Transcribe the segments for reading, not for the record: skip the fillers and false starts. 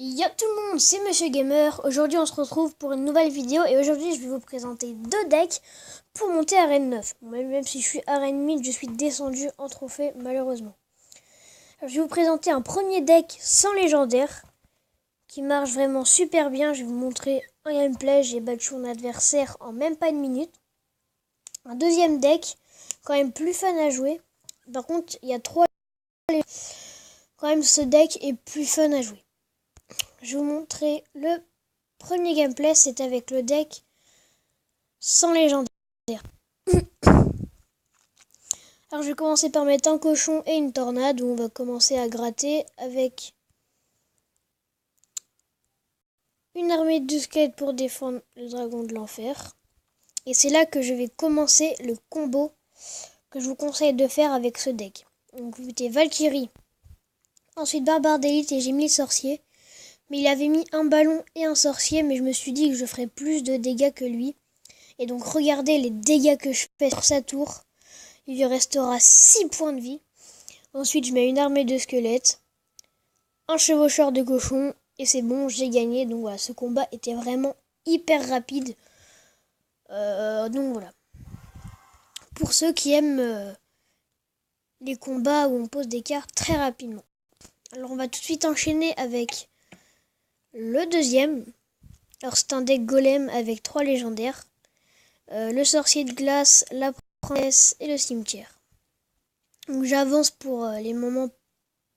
Yo tout le monde, c'est Monsieur Gamer. Aujourd'hui on se retrouve pour une nouvelle vidéo et aujourd'hui je vais vous présenter deux decks pour monter arène 9. Même si je suis arène 1000, je suis descendu en trophée malheureusement. Alors, je vais vous présenter un premier deck sans légendaire qui marche vraiment super bien. Je vais vous montrer un gameplay, j'ai battu mon adversaire en même pas une minute. Un deuxième deck quand même plus fun à jouer. Par contre il y a trois... Quand même ce deck est plus fun à jouer. Je vais vous montrer le premier gameplay, c'est avec le deck sans légendaire. Alors je vais commencer par mettre un cochon et une tornade où on va commencer à gratter avec une armée de squelettes pour défendre le dragon de l'enfer. Et c'est là que je vais commencer le combo que je vous conseille de faire avec ce deck. Donc vous mettez Valkyrie, ensuite barbare d'élite et j'ai mis le sorcier. Mais il avait mis un ballon et un sorcier, mais je me suis dit que je ferais plus de dégâts que lui. Et donc regardez les dégâts que je fais sur sa tour. Il lui restera 6 points de vie. Ensuite je mets une armée de squelettes, un chevaucheur de cochon, et c'est bon, j'ai gagné. Donc voilà, ce combat était vraiment hyper rapide. Donc voilà. Pour ceux qui aiment les combats où on pose des cartes très rapidement. Alors on va tout de suite enchaîner avec le deuxième. Alors c'est un deck golem avec 3 légendaires. Le sorcier de glace, la princesse et le cimetière. Donc j'avance pour les moments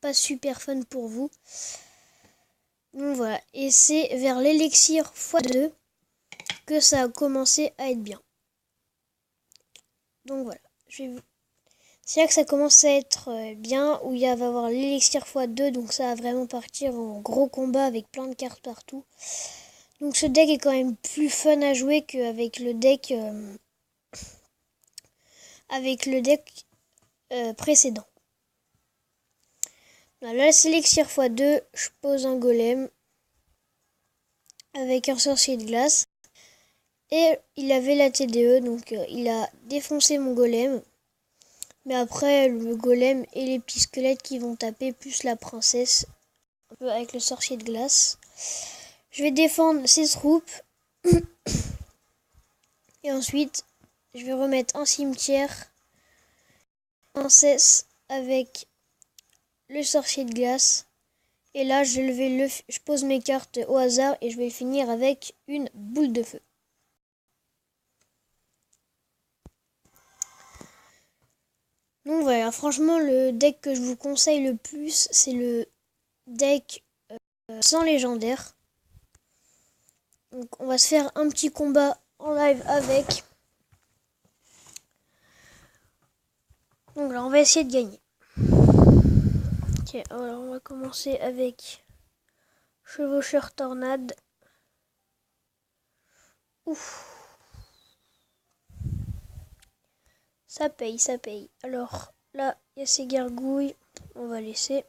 pas super fun pour vous. Donc voilà, et c'est vers l'élixir x2 que ça a commencé à être bien. Donc voilà, c'est là que ça commence à être bien, où il va y avoir l'élixir x2, donc ça va vraiment partir en gros combat avec plein de cartes partout. Donc ce deck est quand même plus fun à jouer qu'avec le deck précédent. Là c'est l'élixir x2, je pose un golem avec un sorcier de glace. Et il avait la TDE, donc il a défoncé mon golem. Mais après, le golem et les petits squelettes qui vont taper, plus la princesse, un peu avec le sorcier de glace. Je vais défendre ses troupes. Et ensuite, je vais remettre un cimetière, princesse avec le sorcier de glace. Et là, je pose mes cartes au hasard et je vais finir avec une boule de feu. Donc voilà, franchement, le deck que je vous conseille le plus, c'est le deck sans légendaire. Donc on va se faire un petit combat en live avec. Donc là, on va essayer de gagner. Ok, alors on va commencer avec chevaucheur tornade. Ouf. Ça paye, ça paye. Alors là, il y a ces gargouilles. On va laisser.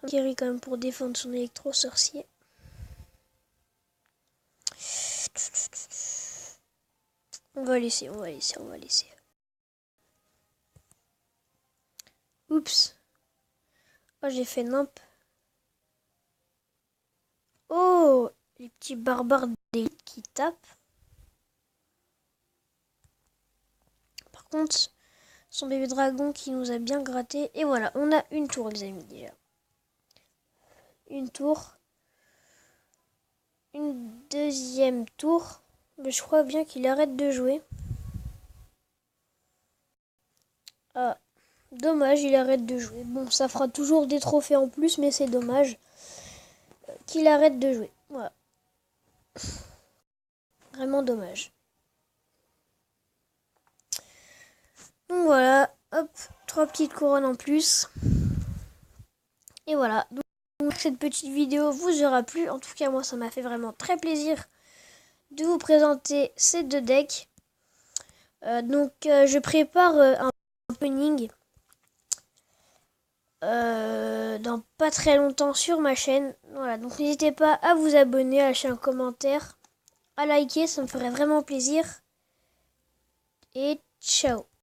Valkyrie quand même pour défendre son électro-sorcier. On va laisser. Oups. Oh, j'ai fait nimp. Oh, les petits barbares d'élite qui tapent. Par contre, son bébé dragon qui nous a bien gratté. Et voilà, on a une tour, les amis, déjà. Une tour. Une deuxième tour. Mais je crois bien qu'il arrête de jouer. Ah, dommage, il arrête de jouer. Bon, ça fera toujours des trophées en plus, mais c'est dommage qu'il arrête de jouer. Voilà. Vraiment dommage. Donc voilà, hop, 3 petites couronnes en plus. Et voilà. Donc cette petite vidéo vous aura plu. En tout cas, moi, ça m'a fait vraiment très plaisir de vous présenter ces deux decks. Je prépare un opening dans pas très longtemps sur ma chaîne. Voilà, donc n'hésitez pas à vous abonner, à lâcher un commentaire, à liker, ça me ferait vraiment plaisir. Et ciao!